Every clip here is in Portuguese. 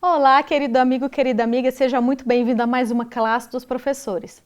Olá, querido amigo, querida amiga, seja muito bem-vindo a mais uma classe dos professores.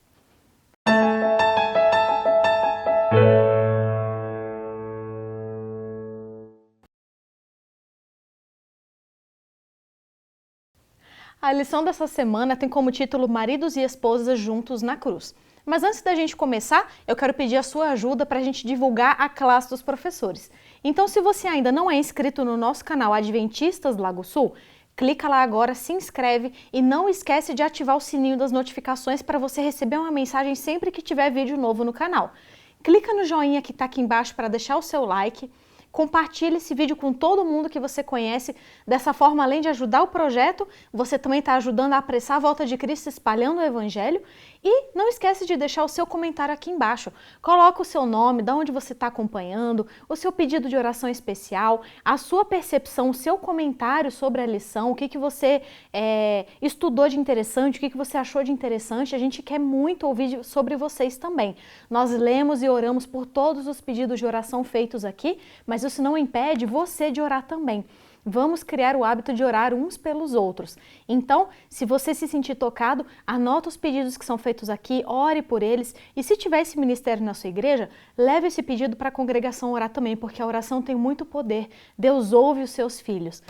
A lição dessa semana tem como título Maridos e Esposas Juntos na Cruz. Mas antes da gente começar, eu quero pedir a sua ajuda para a gente divulgar a classe dos professores. Então, se você ainda não é inscrito no nosso canal Adventistas Lago Sul, clica lá agora, se inscreve e não esquece de ativar o sininho das notificações para você receber uma mensagem sempre que tiver vídeo novo no canal. Clica no joinha que está aqui embaixo para deixar o seu like. Compartilhe esse vídeo com todo mundo que você conhece. Dessa forma, além de ajudar o projeto, você também está ajudando a apressar a volta de Cristo espalhando o Evangelho. E não esquece de deixar o seu comentário aqui embaixo. Coloca o seu nome, de onde você está acompanhando, o seu pedido de oração especial, a sua percepção, o seu comentário sobre a lição, o que você estudou de interessante, o que você achou de interessante. A gente quer muito ouvir sobre vocês também. Nós lemos e oramos por todos os pedidos de oração feitos aqui, mas isso não impede você de orar também. Vamos criar o hábito de orar uns pelos outros. Então, se você se sentir tocado, anota os pedidos que são feitos aqui, ore por eles. E se tiver esse ministério na sua igreja, leve esse pedido para a congregação orar também, porque a oração tem muito poder. Deus ouve os seus filhos.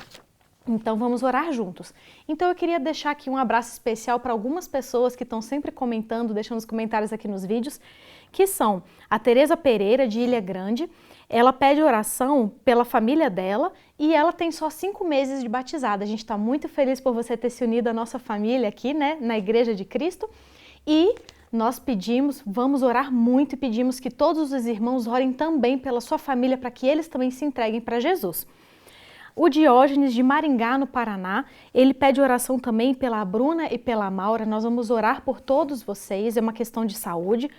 Então vamos orar juntos. Então eu queria deixar aqui um abraço especial para algumas pessoas que estão sempre comentando, deixando os comentários aqui nos vídeos, que são a Tereza Pereira, de Ilha Grande. Ela pede oração pela família dela e ela tem só 5 meses de batizada. A gente está muito feliz por você ter se unido à nossa família aqui, né, na Igreja de Cristo. E nós pedimos, vamos orar muito e pedimos que todos os irmãos orem também pela sua família para que eles também se entreguem para Jesus. O Diógenes de Maringá, no Paraná, ele pede oração também pela Bruna e pela Maura. Nós vamos orar por todos vocês, é uma questão de saúde.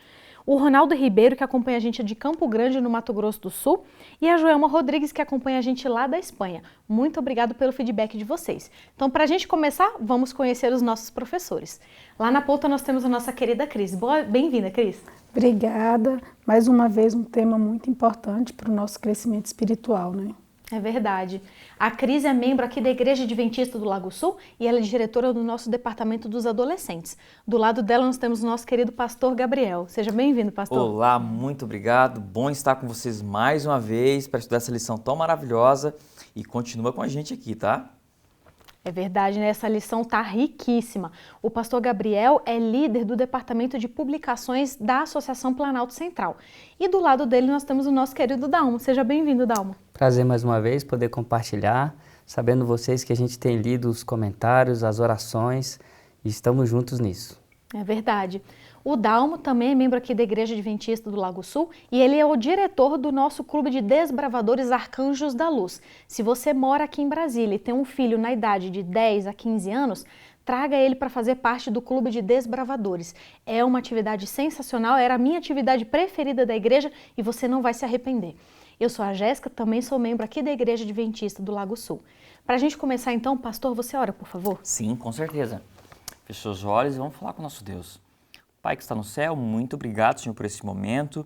O Ronaldo Ribeiro, que acompanha a gente de Campo Grande, no Mato Grosso do Sul, e a Joelma Rodrigues, que acompanha a gente lá da Espanha. Muito obrigado pelo feedback de vocês. Então, para a gente começar, vamos conhecer os nossos professores. Lá na ponta nós temos a nossa querida Cris. Bem-vinda, Cris. Obrigada. Mais uma vez, um tema muito importante para o nosso crescimento espiritual, né? É verdade. A Cris é membro aqui da Igreja Adventista do Lago Sul e ela é diretora do nosso departamento dos adolescentes. Do lado dela nós temos o nosso querido pastor Gabriel. Seja bem-vindo, pastor. Olá, muito obrigado. Bom estar com vocês mais uma vez para estudar essa lição tão maravilhosa e continua com a gente aqui, tá? É verdade, né? Essa lição tá riquíssima. O pastor Gabriel é líder do departamento de publicações da Associação Planalto Central. E do lado dele nós temos o nosso querido Dalmo. Seja bem-vindo, Dalmo. Prazer mais uma vez poder compartilhar, sabendo vocês que a gente tem lido os comentários, as orações e estamos juntos nisso. É verdade. O Dalmo também é membro aqui da Igreja Adventista do Lago Sul e ele é o diretor do nosso clube de desbravadores Arcanjos da Luz. Se você mora aqui em Brasília e tem um filho na idade de 10 a 15 anos, traga ele para fazer parte do clube de desbravadores. É uma atividade sensacional, era a minha atividade preferida da igreja e você não vai se arrepender. Eu sou a Jéssica, também sou membro aqui da Igreja Adventista do Lago Sul. Para a gente começar então, pastor, você ora, por favor? Sim, com certeza. Feche seus olhos e vamos falar com o nosso Deus. Pai que está no céu, muito obrigado, Senhor, por esse momento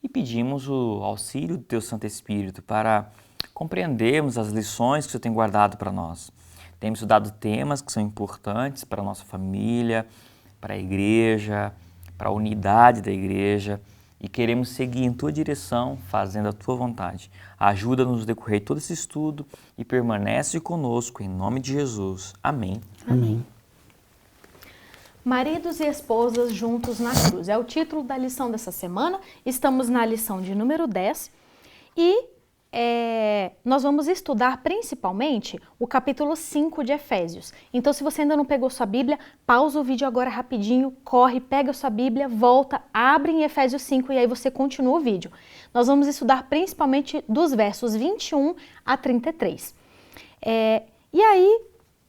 e pedimos o auxílio do Teu Santo Espírito para compreendermos as lições que o Senhor tem guardado para nós. Temos estudado temas que são importantes para a nossa família, para a igreja, para a unidade da igreja e queremos seguir em Tua direção, fazendo a Tua vontade. Ajuda-nos a decorrer todo esse estudo e permanece conosco em nome de Jesus. Amém. Amém. Maridos e esposas juntos na cruz. É o título da lição dessa semana. Estamos na lição de número 10 e nós vamos estudar principalmente o capítulo 5 de Efésios. Então, se você ainda não pegou sua Bíblia, pausa o vídeo agora rapidinho, corre, pega a sua Bíblia, volta, abre em Efésios 5 e aí você continua o vídeo. Nós vamos estudar principalmente dos versos 21 a 33. E aí,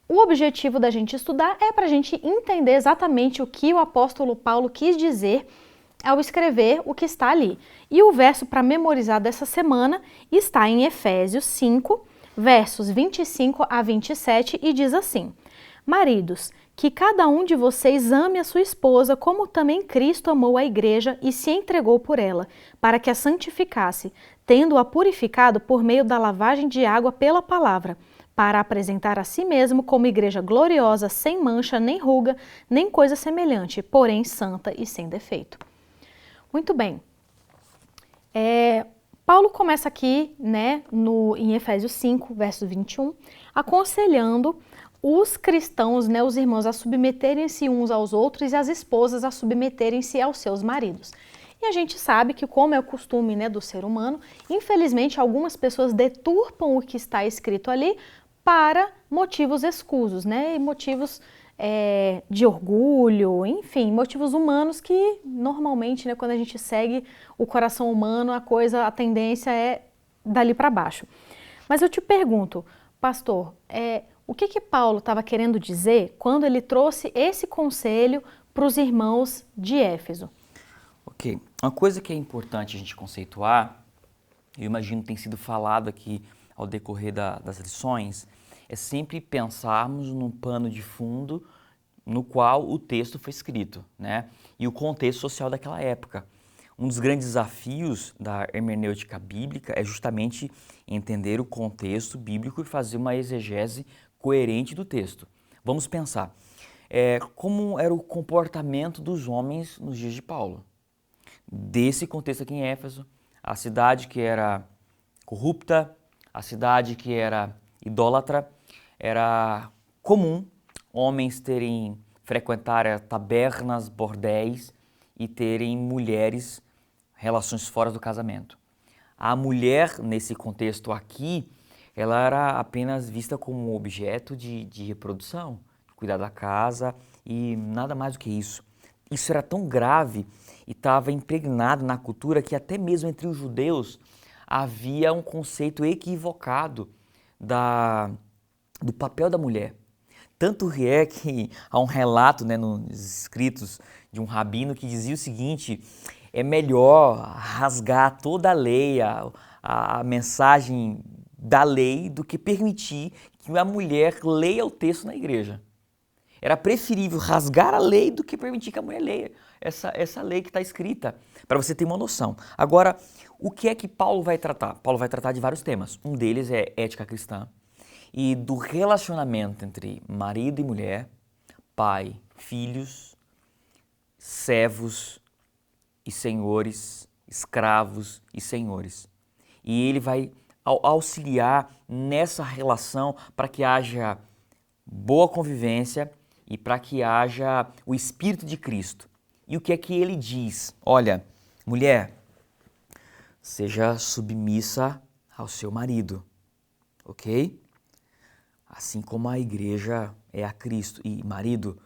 o objetivo da gente estudar é para a gente entender exatamente o que o apóstolo Paulo quis dizer ao escrever o que está ali. E o verso para memorizar dessa semana está em Efésios 5, versos 25 a 27 e diz assim: Maridos, que cada um de vocês ame a sua esposa como também Cristo amou a igreja e se entregou por ela, para que a santificasse, tendo-a purificado por meio da lavagem de água pela palavra, para apresentar a si mesmo como igreja gloriosa, sem mancha, nem ruga, nem coisa semelhante, porém santa e sem defeito. Muito bem. Paulo começa aqui, né, em Efésios 5, verso 21, aconselhando os cristãos, né, os irmãos, a submeterem-se uns aos outros e as esposas a submeterem-se aos seus maridos. E a gente sabe que, como é o costume, né, do ser humano, infelizmente algumas pessoas deturpam o que está escrito ali para motivos escusos, né, e motivos de orgulho, enfim, motivos humanos que normalmente, né, quando a gente segue o coração humano, a tendência é dali para baixo. Mas eu te pergunto, pastor, o que Paulo estava querendo dizer quando ele trouxe esse conselho para os irmãos de Éfeso? Ok, uma coisa que é importante a gente conceituar, eu imagino que tem sido falado aqui ao decorrer das lições, é sempre pensarmos num pano de fundo no qual o texto foi escrito, né? E o contexto social daquela época. Um dos grandes desafios da hermenêutica bíblica é justamente entender o contexto bíblico e fazer uma exegese coerente do texto. Vamos pensar, como era o comportamento dos homens nos dias de Paulo. Desse contexto aqui em Éfeso, a cidade que era corrupta, a cidade que era idólatra, era comum homens frequentar tabernas, bordéis e terem mulheres, relações fora do casamento. A mulher, nesse contexto aqui, ela era apenas vista como um objeto de reprodução, cuidar da casa e nada mais do que isso. Isso era tão grave e estava impregnado na cultura que até mesmo entre os judeus havia um conceito equivocado do papel da mulher. Tanto é que há um relato, né, nos escritos de um rabino que dizia o seguinte: é melhor rasgar toda a lei, a mensagem da lei, do que permitir que a mulher leia o texto na igreja. Era preferível rasgar a lei do que permitir que a mulher leia essa lei que está escrita, para você ter uma noção. Agora, o que é que Paulo vai tratar? Paulo vai tratar de vários temas. Um deles é ética cristã e do relacionamento entre marido e mulher, pai, filhos, servos e senhores, escravos e senhores. E ele vai auxiliar nessa relação para que haja boa convivência e para que haja o Espírito de Cristo. E o que é que ele diz? Olha, mulher, seja submissa ao seu marido, ok? Assim como a igreja é a Cristo. E marido,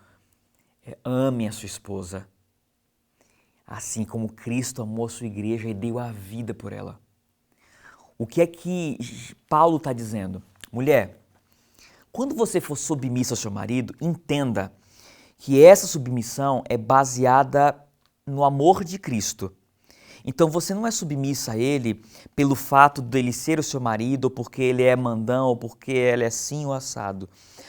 ame a sua esposa. Assim como Cristo amou a sua igreja e deu a vida por ela. O que é que Paulo está dizendo? Mulher, quando você for submissa ao seu marido, entenda que essa submissão é baseada no amor de Cristo. Então você não é submissa a ele pelo fato dele ser o seu marido, ou porque ele é mandão, ou porque ele é assim ou assado,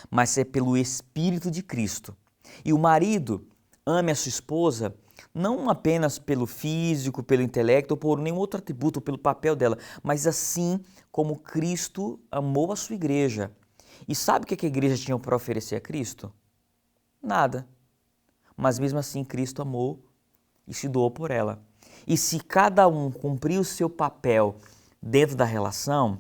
mas é pelo Espírito de Cristo. E o marido ame a sua esposa não apenas pelo físico, pelo intelecto, ou por nenhum outro atributo, ou pelo papel dela, mas assim como Cristo amou a sua igreja. E sabe o que a igreja tinha para oferecer a Cristo? Nada. Mas mesmo assim Cristo amou e se doou por ela. E se cada um cumprir o seu papel dentro da relação,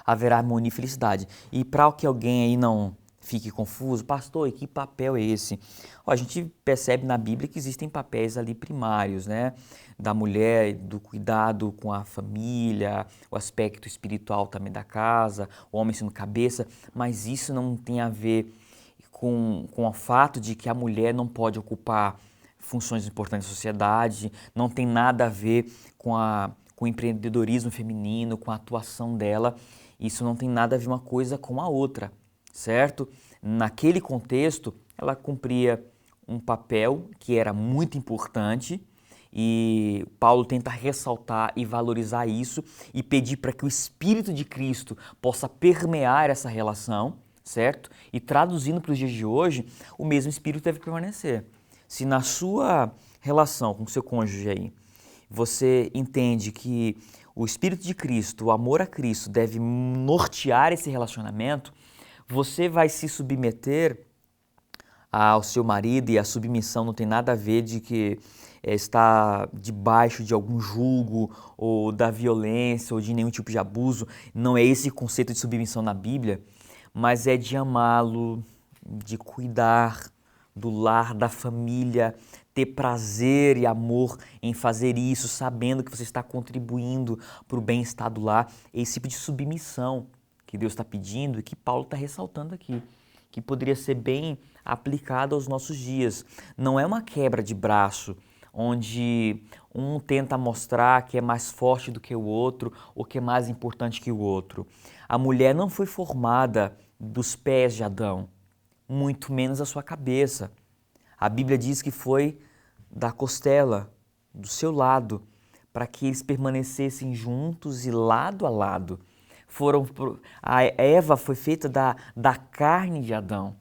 haverá harmonia e felicidade. E para que alguém aí não fique confuso, pastor, e que papel é esse? A gente percebe na Bíblia que existem papéis ali primários, né? Da mulher, do cuidado com a família, o aspecto espiritual também da casa, o homem sendo cabeça, mas isso não tem a ver com o fato de que a mulher não pode ocupar funções importantes na sociedade, não tem nada a ver com o empreendedorismo feminino, com a atuação dela. Isso não tem nada a ver uma coisa com a outra, certo? Naquele contexto, ela cumpria um papel que era muito importante e Paulo tenta ressaltar e valorizar isso e pedir para que o Espírito de Cristo possa permear essa relação, certo? E traduzindo para os dias de hoje, o mesmo Espírito deve permanecer. Se na sua relação com o seu cônjuge aí, você entende que o Espírito de Cristo, o amor a Cristo deve nortear esse relacionamento, você vai se submeter ao seu marido, e a submissão não tem nada a ver de que está debaixo de algum jugo ou da violência ou de nenhum tipo de abuso. Não é esse conceito de submissão na Bíblia, mas é de amá-lo, de cuidar do lar, da família, ter prazer e amor em fazer isso, sabendo que você está contribuindo para o bem-estar do lar. É esse tipo de submissão que Deus está pedindo e que Paulo está ressaltando aqui, que poderia ser bem aplicado aos nossos dias. Não é uma quebra de braço, onde um tenta mostrar que é mais forte do que o outro ou que é mais importante que o outro. A mulher não foi formada dos pés de Adão, muito menos a sua cabeça. A Bíblia diz que foi da costela, do seu lado, para que eles permanecessem juntos e lado a lado. A Eva foi feita da carne de Adão.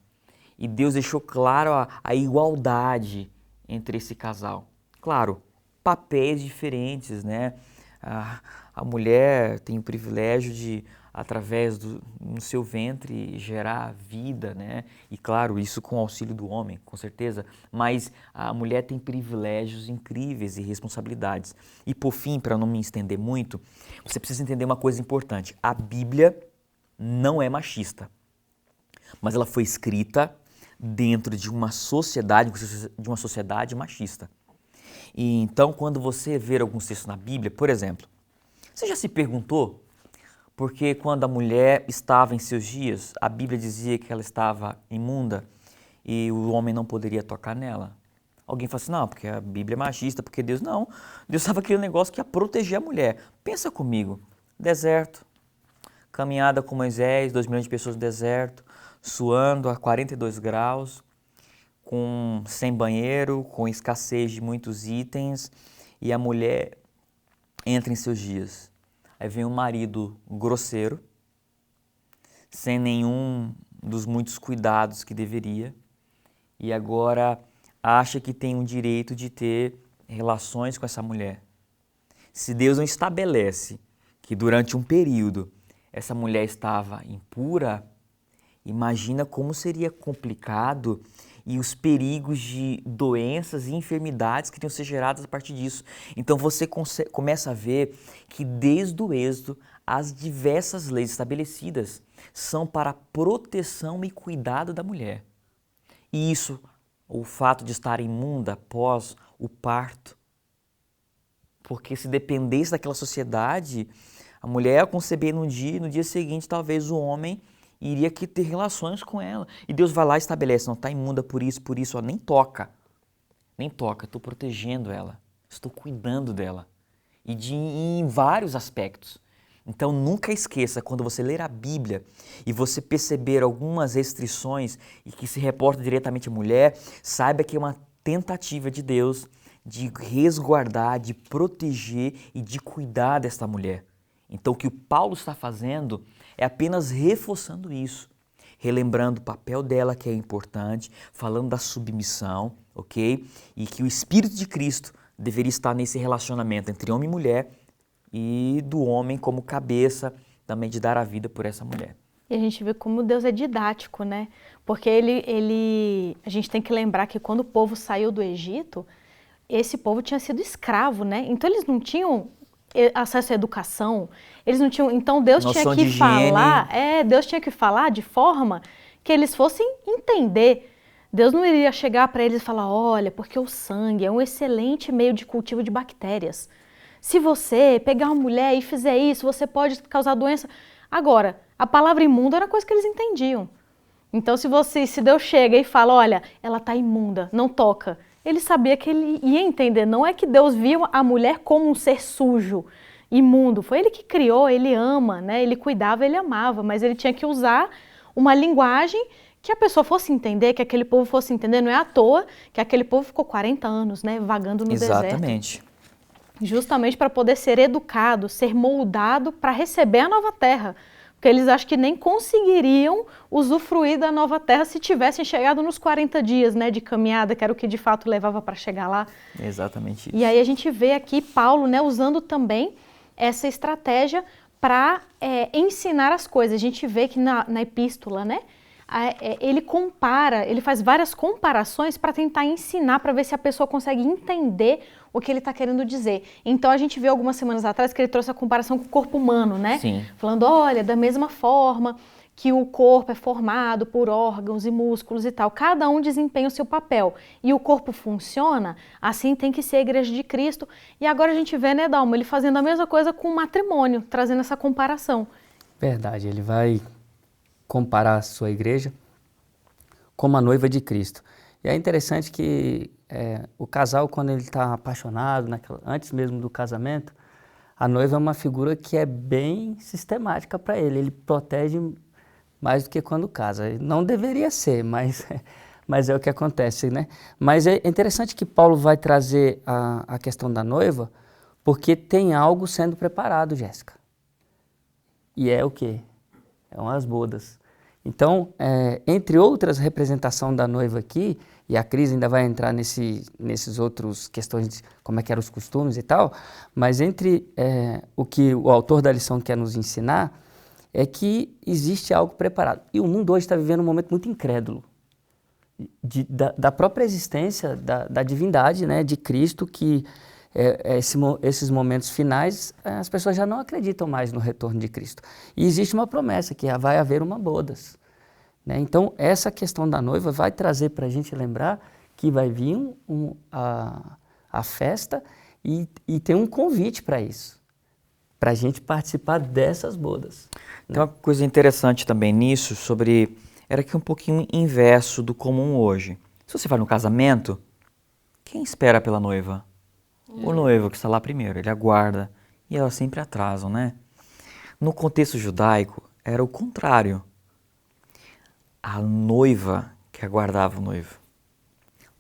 E Deus deixou claro a igualdade entre esse casal. Claro, papéis diferentes, né? A mulher tem o privilégio de, através no seu ventre, gerar vida, né? E claro, isso com o auxílio do homem, com certeza. Mas a mulher tem privilégios incríveis e responsabilidades. E por fim, para não me estender muito, você precisa entender uma coisa importante. A Bíblia não é machista, mas ela foi escrita dentro de uma sociedade machista. E então, quando você vê alguns textos na Bíblia, por exemplo, você já se perguntou porque quando a mulher estava em seus dias, a Bíblia dizia que ela estava imunda e o homem não poderia tocar nela? Alguém fala assim, não, porque a Bíblia é machista, porque Deus não. Deus estava criando um negócio que ia proteger a mulher. Pensa comigo, deserto, caminhada com Moisés, 2 milhões de pessoas no deserto, suando a 42 graus, sem banheiro, com escassez de muitos itens, e a mulher entra em seus dias. Aí vem um marido grosseiro, sem nenhum dos muitos cuidados que deveria, e agora acha que tem o direito de ter relações com essa mulher. Se Deus não estabelece que durante um período essa mulher estava impura, imagina como seria complicado e os perigos de doenças e enfermidades que teriam ser geradas a partir disso. Então você começa a ver que desde o Êxodo as diversas leis estabelecidas são para a proteção e cuidado da mulher. E isso, o fato de estar imunda após o parto, porque se dependesse daquela sociedade, a mulher ia conceber num dia e no dia seguinte talvez o homem iria ter relações com ela. E Deus vai lá e estabelece, não, está imunda por isso, ó, nem toca, estou protegendo ela, estou cuidando dela. E em vários aspectos. Então nunca esqueça, quando você ler a Bíblia e você perceber algumas restrições e que se reporta diretamente à mulher, saiba que é uma tentativa de Deus de resguardar, de proteger e de cuidar desta mulher. Então o que o Paulo está fazendo é apenas reforçando isso, relembrando o papel dela que é importante, falando da submissão, ok? E que o Espírito de Cristo deveria estar nesse relacionamento entre homem e mulher e do homem como cabeça também de dar a vida por essa mulher. E a gente vê como Deus é didático, né? Porque a gente tem que lembrar que quando o povo saiu do Egito, esse povo tinha sido escravo, né? Então eles não tinham acesso à educação, eles não tinham, então Deus tinha que falar, Deus tinha que falar de forma que eles fossem entender. Deus não iria chegar para eles e falar, olha, porque o sangue é um excelente meio de cultivo de bactérias. Se você pegar uma mulher e fizer isso, você pode causar doença. Agora, a palavra imunda era coisa que eles entendiam. Então se Deus chega e fala, olha, ela está imunda, não toca, ele sabia que ele ia entender. Não é que Deus viu a mulher como um ser sujo, imundo. Foi ele que criou, ele ama, né? Ele cuidava, ele amava, mas ele tinha que usar uma linguagem que a pessoa fosse entender, que aquele povo fosse entender. Não é à toa que aquele povo ficou 40 anos, né, vagando no deserto. Exatamente. Justamente para poder ser educado, ser moldado para receber a nova terra. Porque eles acham que nem conseguiriam usufruir da nova terra se tivessem chegado nos 40 dias, né, de caminhada, que era o que de fato levava para chegar lá. Exatamente isso. E aí a gente vê aqui Paulo, né, usando também essa estratégia para ensinar as coisas. A gente vê que na epístola, né, ele compara, ele faz várias comparações para tentar ensinar, para ver se a pessoa consegue entender o que ele está querendo dizer. Então a gente viu algumas semanas atrás que ele trouxe a comparação com o corpo humano, né? Sim. Falando, olha, da mesma forma que o corpo é formado por órgãos e músculos e tal, cada um desempenha o seu papel e o corpo funciona, assim tem que ser a igreja de Cristo. E agora a gente vê, né, Dalma, ele fazendo a mesma coisa com o matrimônio, trazendo essa comparação. Verdade, ele vai comparar a sua igreja como a noiva de Cristo. E é interessante que o casal, quando ele está apaixonado, antes mesmo do casamento, a noiva é uma figura que é bem sistemática para ele. Ele protege mais do que quando casa. Não deveria ser, mas é o que acontece, né? Mas é interessante que Paulo vai trazer a questão da noiva, porque tem algo sendo preparado, Jéssica. E é o quê? São as bodas. Então, entre outras representações da noiva aqui, e a Cris ainda vai entrar nesses outros questões de como é que eram os costumes e tal, mas entre o que o autor da lição quer nos ensinar é que existe algo preparado. E o mundo hoje está vivendo um momento muito incrédulo da própria existência da divindade, né, de Cristo, que esses momentos finais as pessoas já não acreditam mais no retorno de Cristo. E existe uma promessa que vai haver uma bodas. Né? Então, essa questão da noiva vai trazer para a gente lembrar que vai vir a festa e tem um convite para isso, para a gente participar dessas bodas. Tem uma coisa interessante também nisso, era que um pouquinho inverso do comum hoje. Se você vai no casamento, quem espera pela noiva? O noivo que está lá primeiro, ele aguarda, e elas sempre atrasam, né? No contexto judaico, era o contrário. A noiva que aguardava o noivo.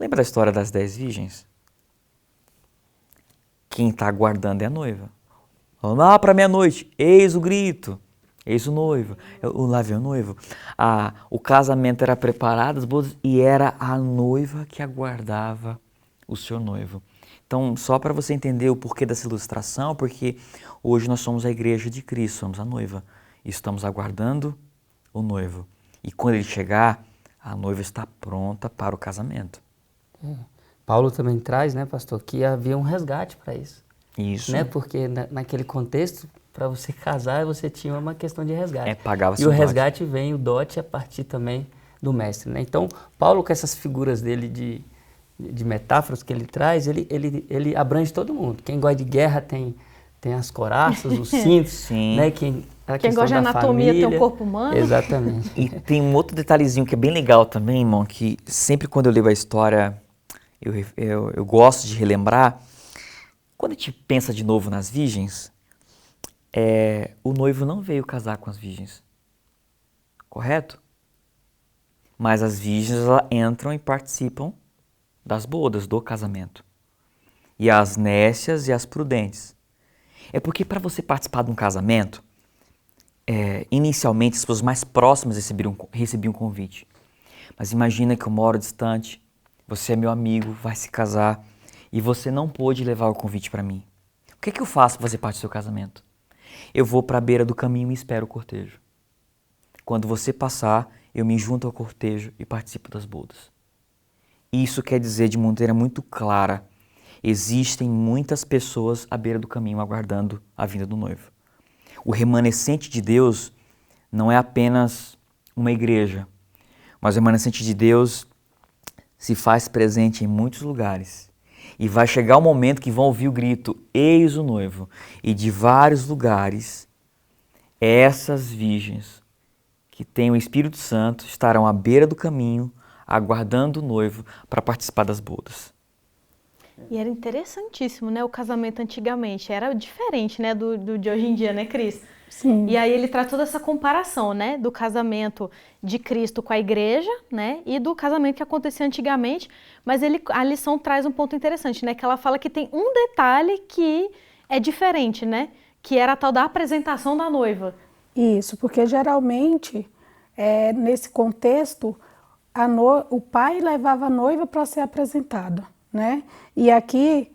Lembra da história das 10 virgens? Quem está aguardando é a noiva. Lá para meia-noite, eis o grito, eis o noivo. Lá vem o noivo. O casamento era preparado, as bodas, e era a noiva que aguardava o seu noivo. Então, só para você entender o porquê dessa ilustração, porque hoje nós somos a igreja de Cristo, somos a noiva. E estamos aguardando o noivo. E quando ele chegar, a noiva está pronta para o casamento. Paulo também traz, né, pastor, que havia um resgate para isso. Isso. Né? Porque naquele contexto, para você casar, você tinha uma questão de resgate. Pagava-se e o dote. resgate vem, o dote, a partir também do mestre. Né? Então, Paulo, com essas figuras dele de metáforas que ele traz, ele abrange todo mundo. Quem gosta de guerra tem as couraças, os cintos. Sim. Né? Quem gosta de anatomia tem um corpo humano. Exatamente. E tem um outro detalhezinho que é bem legal também, irmão, que sempre quando eu leio a história, eu gosto de relembrar. Quando a gente pensa de novo nas virgens, o noivo não veio casar com as virgens, correto? Mas as virgens entram e participam das bodas, do casamento. E as nécias e as prudentes. É porque para você participar de um casamento, inicialmente as pessoas mais próximas recebiam um convite. Mas imagina que eu moro distante, você é meu amigo, vai se casar e você não pôde levar o convite para mim. O que eu faço para fazer parte do seu casamento? Eu vou para a beira do caminho e espero o cortejo. Quando você passar, eu me junto ao cortejo e participo das bodas. Isso quer dizer de maneira muito clara, existem muitas pessoas à beira do caminho aguardando a vinda do noivo. O remanescente de Deus não é apenas uma igreja, mas o remanescente de Deus se faz presente em muitos lugares. E vai chegar o momento que vão ouvir o grito, eis o noivo. E de vários lugares, essas virgens que têm o Espírito Santo estarão à beira do caminho, aguardando o noivo para participar das bodas. E era interessantíssimo, né? O casamento antigamente era diferente, né, do de hoje em dia, né, Cris? Sim. E aí ele traz toda essa comparação, né, do casamento de Cristo com a igreja, né, e do casamento que acontecia antigamente, mas a lição traz um ponto interessante, né, que ela fala que tem um detalhe que é diferente, né, que era a tal da apresentação da noiva. Isso, porque geralmente, nesse contexto, o pai levava a noiva para ser apresentada, né? E aqui,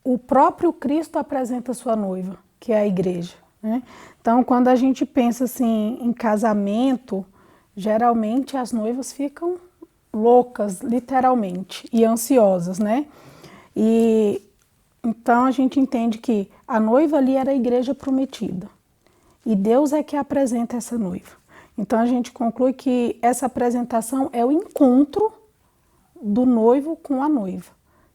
o próprio Cristo apresenta a sua noiva. que é a igreja, né? Então, quando a gente pensa assim em casamento, geralmente as noivas ficam loucas, literalmente, e ansiosas, né? E então a gente entende que a noiva ali era a igreja prometida. E Deus é que apresenta essa noiva. Então a gente conclui que essa apresentação é o encontro do noivo com a noiva,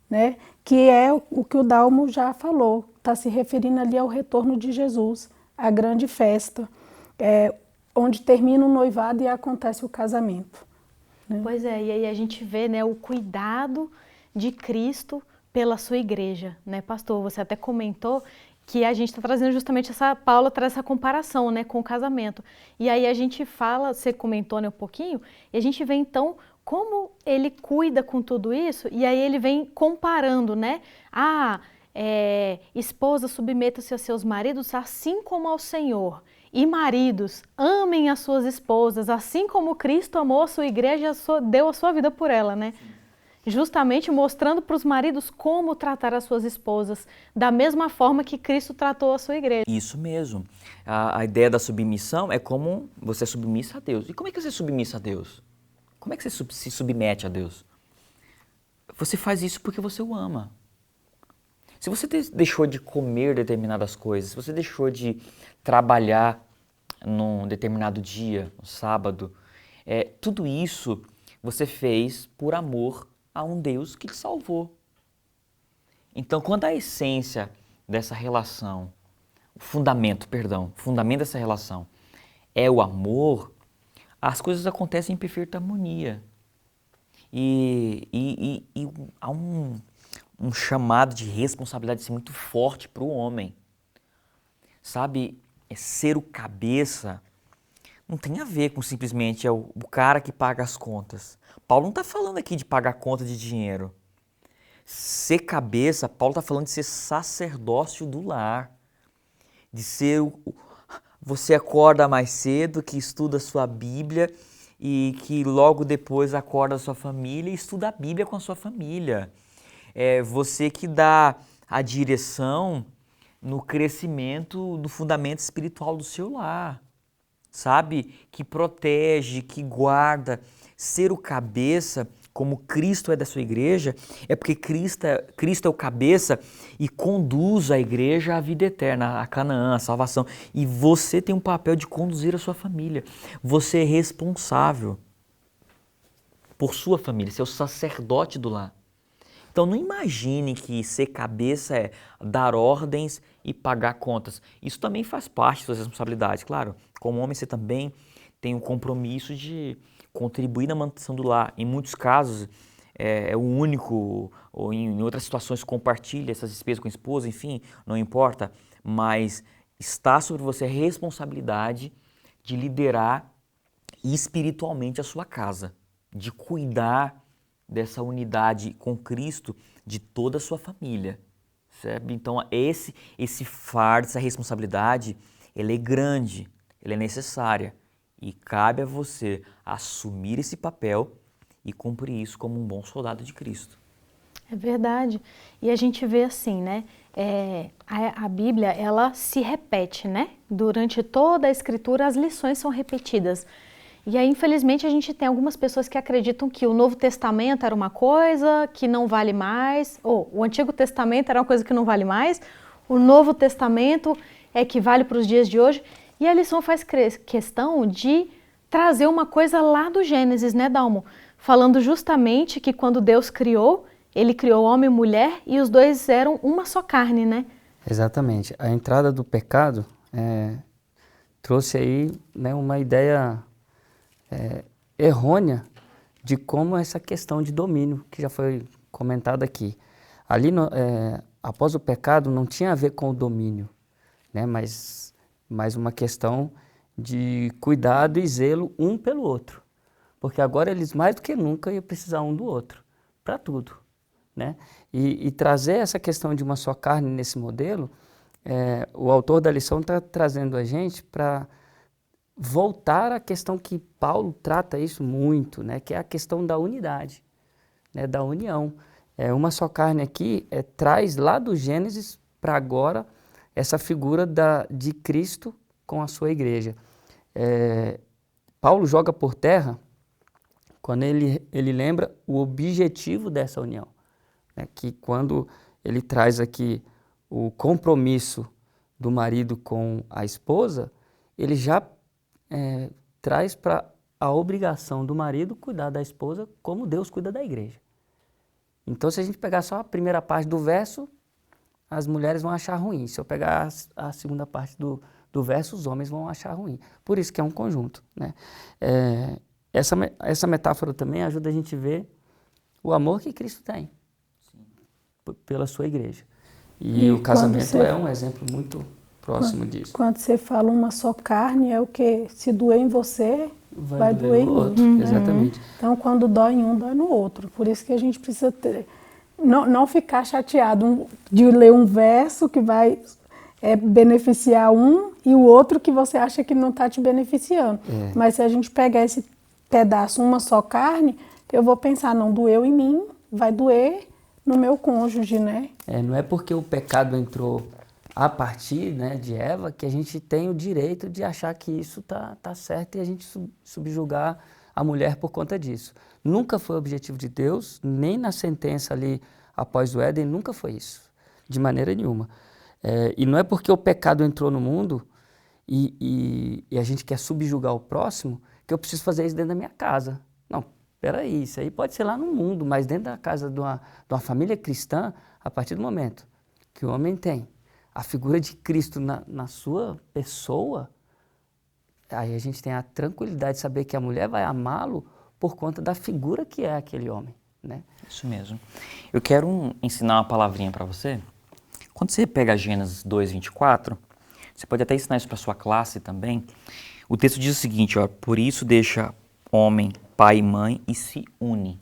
né? Que é o que o Dalmo já falou, está se referindo ali ao retorno de Jesus, a grande festa, onde termina o noivado e acontece o casamento. Né? Pois é, e aí a gente vê, né, o cuidado de Cristo pela sua igreja, né, pastor? Você até comentou que a gente está trazendo justamente Paula traz essa comparação, né, com o casamento. E aí a gente fala, você comentou, né, um pouquinho, e a gente vê então como ele cuida com tudo isso, e aí ele vem comparando, né? Esposas, submetam-se a seus maridos assim como ao Senhor. E maridos, amem as suas esposas, assim como Cristo amou a sua igreja e deu a sua vida por ela, né? Justamente mostrando para os maridos como tratar as suas esposas, da mesma forma que Cristo tratou a sua igreja. Isso mesmo. A ideia da submissão é como você é submissa a Deus. E como é que você é submissa a Deus? Como é que você se submete a Deus? Você faz isso porque você o ama. Se você deixou de comer determinadas coisas, se você deixou de trabalhar num determinado dia, no sábado, tudo isso você fez por amor a um Deus que te salvou. Então, quando a essência dessa relação, o fundamento dessa relação é o amor, as coisas acontecem em perfeita harmonia. E há um chamado de responsabilidade assim, muito forte para o homem. Sabe, ser o cabeça não tem a ver com simplesmente o cara que paga as contas. Paulo não está falando aqui de pagar conta de dinheiro. Ser cabeça, Paulo está falando de ser sacerdócio do lar. De ser você acorda mais cedo, que estuda a sua Bíblia e que logo depois acorda a sua família e estuda a Bíblia com a sua família. É você que dá a direção no crescimento do fundamento espiritual do seu lar, sabe? Que protege, que guarda. Ser o cabeça, como Cristo é da sua igreja, é porque Cristo é o cabeça e conduz a igreja à vida eterna, a Canaã, a salvação. E você tem um papel de conduzir a sua família. Você é responsável por sua família, ser o sacerdote do lar. Então não imagine que ser cabeça é dar ordens e pagar contas. Isso também faz parte da sua responsabilidade, claro. Como homem você também tem um compromisso de contribuir na manutenção do lar. Em muitos casos é o único, ou em outras situações compartilha essas despesas com a esposa, enfim, não importa. Mas está sobre você a responsabilidade de liderar espiritualmente a sua casa, de cuidar dessa unidade com Cristo de toda a sua família, sabe? Então esse fardo, essa responsabilidade, ela é grande, ela é necessária e cabe a você assumir esse papel e cumprir isso como um bom soldado de Cristo. É verdade. E a gente vê assim, né? A Bíblia, ela se repete, né? Durante toda a Escritura, as lições são repetidas. E aí, infelizmente, a gente tem algumas pessoas que acreditam que o Novo Testamento era uma coisa que não vale mais, ou o Antigo Testamento era uma coisa que não vale mais, o Novo Testamento é que vale para os dias de hoje. E a lição faz questão de trazer uma coisa lá do Gênesis, né, Dalmo? Falando justamente que quando Deus criou, ele criou homem e mulher e os dois eram uma só carne, né? Exatamente. A entrada do pecado trouxe aí, né, uma ideia errônea de como essa questão de domínio, que já foi comentada aqui. Ali, após o pecado, não tinha a ver com o domínio, né, mas uma questão de cuidado e zelo um pelo outro. Porque agora eles mais do que nunca iam precisar um do outro, para tudo. Né? E trazer essa questão de uma só carne nesse modelo, o autor da lição está trazendo a gente para voltar à questão que Paulo trata isso muito, né? Que é a questão da unidade, né? Da união. Uma só carne aqui traz lá do Gênesis para agora essa figura de Cristo com a sua igreja. Paulo joga por terra quando ele lembra o objetivo dessa união, né? Que quando ele traz aqui o compromisso do marido com a esposa, ele já traz para a obrigação do marido cuidar da esposa como Deus cuida da igreja. Então, se a gente pegar só a primeira parte do verso, as mulheres vão achar ruim. Se eu pegar a segunda parte do verso, os homens vão achar ruim. Por isso que é um conjunto, né? Essa metáfora também ajuda a gente a ver o amor que Cristo tem pela sua igreja. E o casamento é um exemplo muito próximo disso. Quando você fala uma só carne, é o quê? Se doer em você, vai doer em outro. mim. Exatamente. Então, quando dói em um, dói no outro. Por isso que a gente precisa não ficar chateado de ler um verso que vai beneficiar um e o outro que você acha que não está te beneficiando. Mas se a gente pegar esse pedaço, uma só carne, eu vou pensar, não doeu em mim, vai doer no meu cônjuge, né? Não é porque o pecado entrou a partir, né, de Eva que a gente tem o direito de achar que isso tá certo e a gente subjugar a mulher por conta disso. Nunca foi o objetivo de Deus, nem na sentença ali após o Éden, nunca foi isso, de maneira nenhuma. E não é porque o pecado entrou no mundo e a gente quer subjugar o próximo que eu preciso fazer isso dentro da minha casa. Não, peraí, isso aí pode ser lá no mundo, mas dentro da casa de uma família cristã, a partir do momento que o homem tem a figura de Cristo na sua pessoa, aí a gente tem a tranquilidade de saber que a mulher vai amá-lo por conta da figura que é aquele homem, né? Isso mesmo. Eu quero ensinar uma palavrinha para você. Quando você pega Gênesis 2:24, você pode até ensinar isso para sua classe também. O texto diz o seguinte, ó, por isso deixa homem, pai e mãe e se une.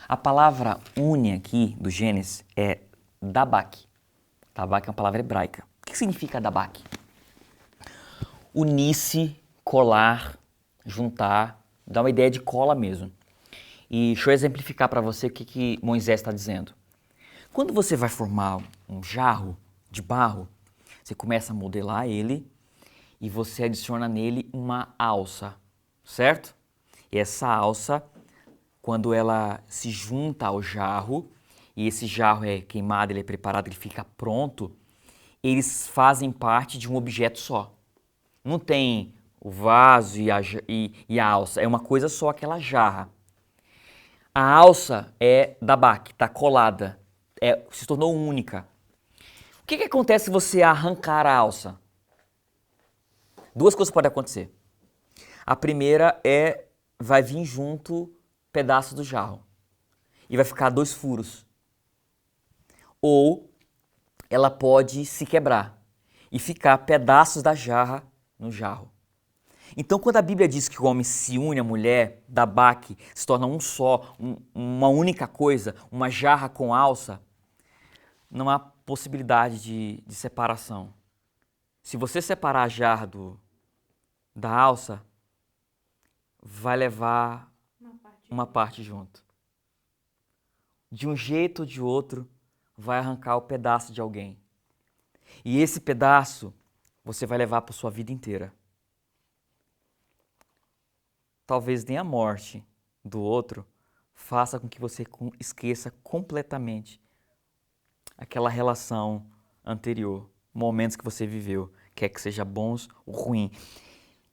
A palavra une aqui do Gênesis é dabak. Dabak é uma palavra hebraica. O que significa dabak? Unir-se, colar, juntar, dá uma ideia de cola mesmo. E deixa eu exemplificar para você o que Moisés está dizendo. Quando você vai formar um jarro de barro, você começa a modelar ele e você adiciona nele uma alça, certo? E essa alça, quando ela se junta ao jarro, e esse jarro é queimado, ele é preparado, ele fica pronto, eles fazem parte de um objeto só. Não tem o vaso e a alça, é uma coisa só, aquela jarra. A alça é dabak, está colada, se tornou única. O que acontece se você arrancar a alça? Duas coisas podem acontecer. A primeira vai vir junto pedaço do jarro e vai ficar 2 furos. Ou ela pode se quebrar e ficar pedaços da jarra no jarro. Então, quando a Bíblia diz que o homem se une à mulher, dabak, se torna um só, uma única coisa, uma jarra com alça, não há possibilidade de separação. Se você separar a jarra da alça, vai levar uma parte junto. De um jeito ou de outro, vai arrancar o pedaço de alguém. E esse pedaço você vai levar para sua vida inteira. Talvez nem a morte do outro faça com que você esqueça completamente aquela relação anterior, momentos que você viveu, quer que seja bons ou ruins.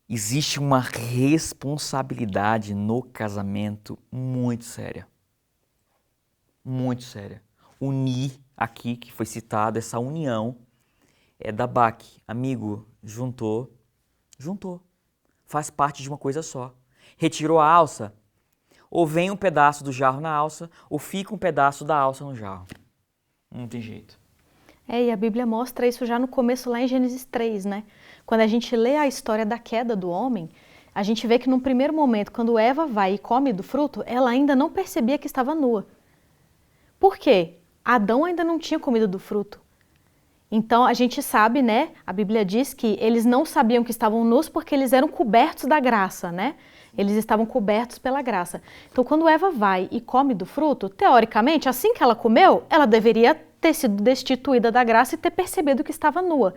Existe uma responsabilidade no casamento muito séria. Muito séria. Unir aqui, que foi citado, essa união é dabak. Amigo, juntou. Faz parte de uma coisa só. Retirou a alça, ou vem um pedaço do jarro na alça, ou fica um pedaço da alça no jarro. Não tem jeito. E a Bíblia mostra isso já no começo, lá em Gênesis 3, né? Quando a gente lê a história da queda do homem, a gente vê que num primeiro momento, quando Eva vai e come do fruto, ela ainda não percebia que estava nua. Por quê? Adão ainda não tinha comido do fruto. Então a gente sabe, né? A Bíblia diz que eles não sabiam que estavam nus porque eles eram cobertos da graça, né? Eles estavam cobertos pela graça. Então quando Eva vai e come do fruto, teoricamente, assim que ela comeu, ela deveria ter sido destituída da graça e ter percebido que estava nua.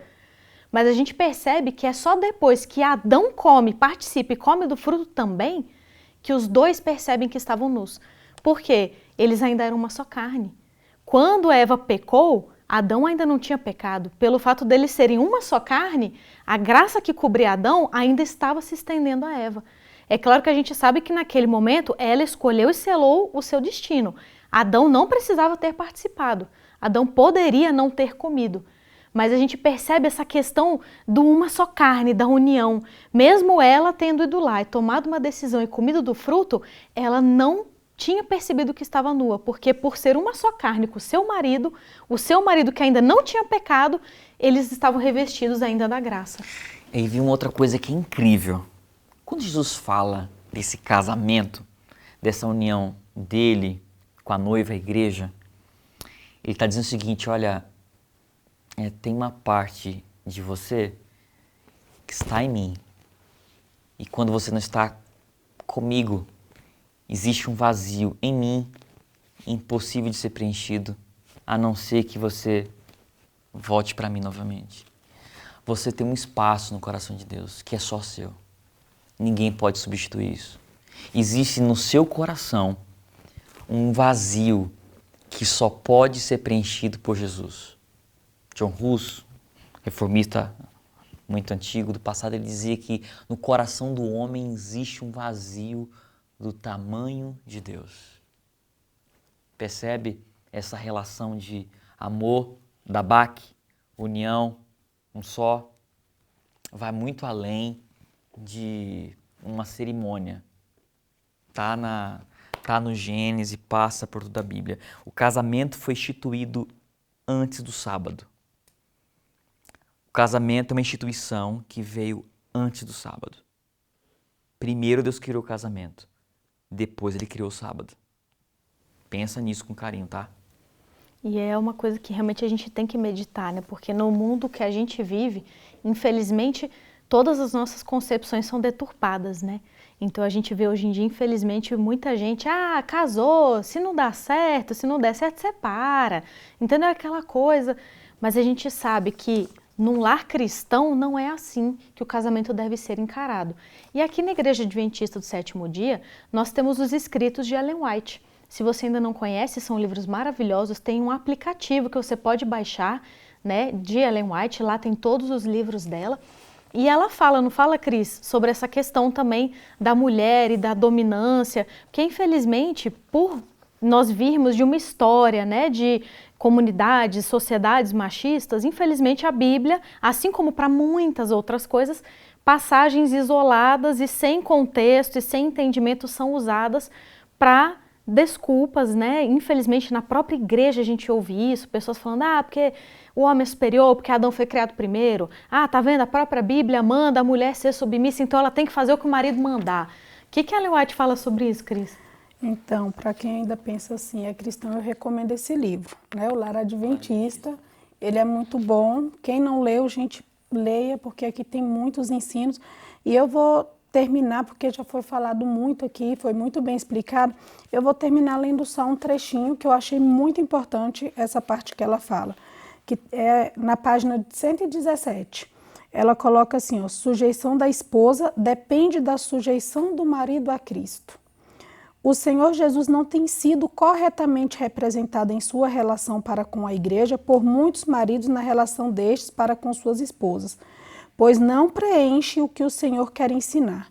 Mas a gente percebe que é só depois que Adão come, participa e come do fruto também, que os dois percebem que estavam nus. Por quê? Eles ainda eram uma só carne. Quando Eva pecou, Adão ainda não tinha pecado. Pelo fato deles serem uma só carne, a graça que cobria Adão ainda estava se estendendo a Eva. É claro que a gente sabe que naquele momento ela escolheu e selou o seu destino. Adão não precisava ter participado. Adão poderia não ter comido. Mas a gente percebe essa questão do uma só carne, da união. Mesmo ela tendo ido lá e tomado uma decisão e comido do fruto, ela não tinha percebido que estava nua, porque por ser uma só carne com o seu marido que ainda não tinha pecado, eles estavam revestidos ainda da graça. E vi uma outra coisa que é incrível. Quando Jesus fala desse casamento, dessa união dele com a noiva, a igreja, ele está dizendo o seguinte, olha, tem uma parte de você que está em mim. E quando você não está comigo, existe um vazio em mim, impossível de ser preenchido, a não ser que você volte para mim novamente. Você tem um espaço no coração de Deus que é só seu. Ninguém pode substituir isso. Existe no seu coração um vazio que só pode ser preenchido por Jesus. John Hus, reformista muito antigo do passado, ele dizia que no coração do homem existe um vazio do tamanho de Deus. Percebe essa relação de amor, dabaque, união, um só? Vai muito além de uma cerimônia. Tá no Gênesis, passa por toda a Bíblia. O casamento foi instituído antes do sábado. O casamento é uma instituição que veio antes do sábado. Primeiro Deus criou o casamento. Depois ele criou o sábado. Pensa nisso com carinho, tá? E é uma coisa que realmente a gente tem que meditar, né? Porque no mundo que a gente vive, infelizmente, todas as nossas concepções são deturpadas, né? Então a gente vê hoje em dia, infelizmente, muita gente, casou, se não der certo, separa. Entendeu? Aquela coisa. Mas a gente sabe que num lar cristão não é assim que o casamento deve ser encarado. E aqui na Igreja Adventista do Sétimo Dia, nós temos os escritos de Ellen White. Se você ainda não conhece, são livros maravilhosos, tem um aplicativo que você pode baixar, né, de Ellen White, lá tem todos os livros dela. E ela fala, não fala, Cris, sobre essa questão também da mulher e da dominância, porque infelizmente, por nós virmos de uma história, né, de comunidades, sociedades machistas, infelizmente a Bíblia, assim como para muitas outras coisas, passagens isoladas e sem contexto e sem entendimento são usadas para desculpas, né? Infelizmente na própria igreja a gente ouve isso, pessoas falando, porque o homem é superior, porque Adão foi criado primeiro. Tá vendo? A própria Bíblia manda a mulher ser submissa, então ela tem que fazer o que o marido mandar. O que a Ellen White fala sobre isso, Cris? Então, para quem ainda pensa assim, é cristão, eu recomendo esse livro, né? O Lar Adventista, ele é muito bom. Quem não leu, gente, leia, porque aqui tem muitos ensinos. E eu vou terminar, porque já foi falado muito aqui, foi muito bem explicado. Eu vou terminar lendo só um trechinho que eu achei muito importante, essa parte que ela fala, que é na página 117. Ela coloca assim, sujeição da esposa depende da sujeição do marido a Cristo. O Senhor Jesus não tem sido corretamente representado em sua relação para com a igreja por muitos maridos na relação destes para com suas esposas, pois não preenche o que o Senhor quer ensinar.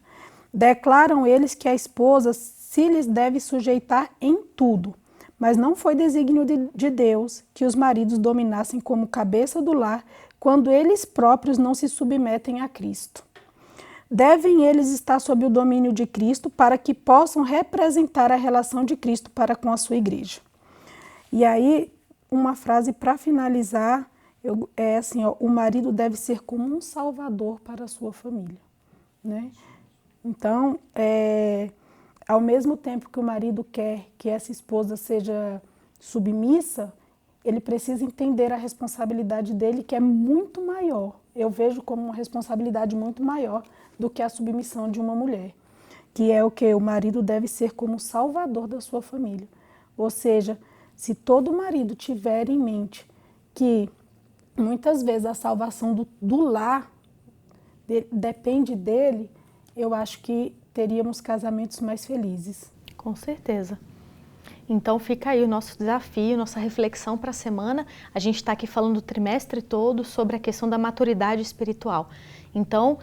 Declaram eles que a esposa se lhes deve sujeitar em tudo, mas não foi desígnio de Deus que os maridos dominassem como cabeça do lar quando eles próprios não se submetem a Cristo. Devem eles estar sob o domínio de Cristo para que possam representar a relação de Cristo para com a sua igreja. E aí, uma frase para finalizar, é assim, o marido deve ser como um salvador para a sua família, né? Então, ao mesmo tempo que o marido quer que essa esposa seja submissa, ele precisa entender a responsabilidade dele, que é muito maior. Eu vejo como uma responsabilidade muito maior do que a submissão de uma mulher, que é o que? O marido deve ser como salvador da sua família. Ou seja, se todo marido tiver em mente que muitas vezes a salvação do lar depende dele, eu acho que teríamos casamentos mais felizes. Com certeza. Então fica aí o nosso desafio, nossa reflexão para a semana. A gente está aqui falando o trimestre todo sobre a questão da maturidade espiritual. Então,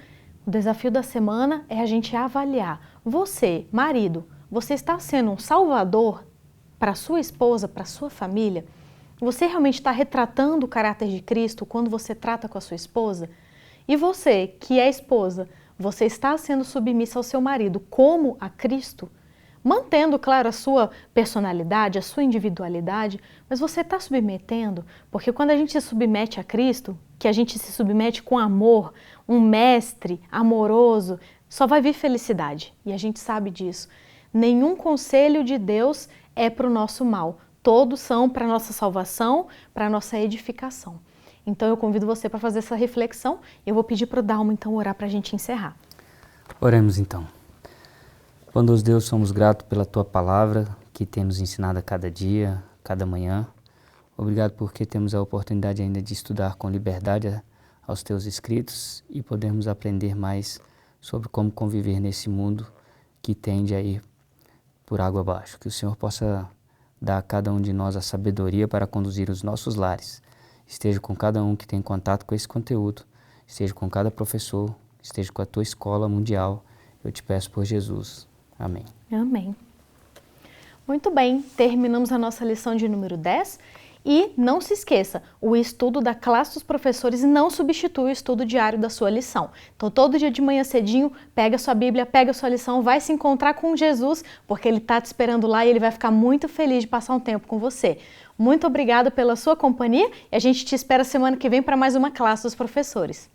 o desafio da semana é a gente avaliar. Você, marido, você está sendo um salvador para sua esposa, para sua família? Você realmente está retratando o caráter de Cristo quando você trata com a sua esposa? E você, que é esposa, você está sendo submissa ao seu marido como a Cristo? Mantendo, claro, a sua personalidade, a sua individualidade, mas você está submetendo, porque quando a gente se submete a Cristo, que a gente se submete com amor, um mestre amoroso, só vai vir felicidade, e a gente sabe disso. Nenhum conselho de Deus é para o nosso mal, todos são para a nossa salvação, para a nossa edificação. Então eu convido você para fazer essa reflexão, e eu vou pedir para o Dalmo então orar para a gente encerrar. Oremos então. Bondoso Deus, somos gratos pela Tua palavra que tem nos ensinado a cada dia, cada manhã. Obrigado porque temos a oportunidade ainda de estudar com liberdade aos Teus escritos e podermos aprender mais sobre como conviver nesse mundo que tende a ir por água abaixo. Que o Senhor possa dar a cada um de nós a sabedoria para conduzir os nossos lares. Esteja com cada um que tem contato com esse conteúdo, esteja com cada professor, esteja com a Tua escola mundial. Eu te peço por Jesus. Amém. Amém. Muito bem, terminamos a nossa lição de número 10 e não se esqueça, o estudo da classe dos professores não substitui o estudo diário da sua lição. Então todo dia de manhã cedinho, pega sua Bíblia, pega sua lição, vai se encontrar com Jesus, porque Ele está te esperando lá e Ele vai ficar muito feliz de passar um tempo com você. Muito obrigada pela sua companhia e a gente te espera semana que vem para mais uma classe dos professores.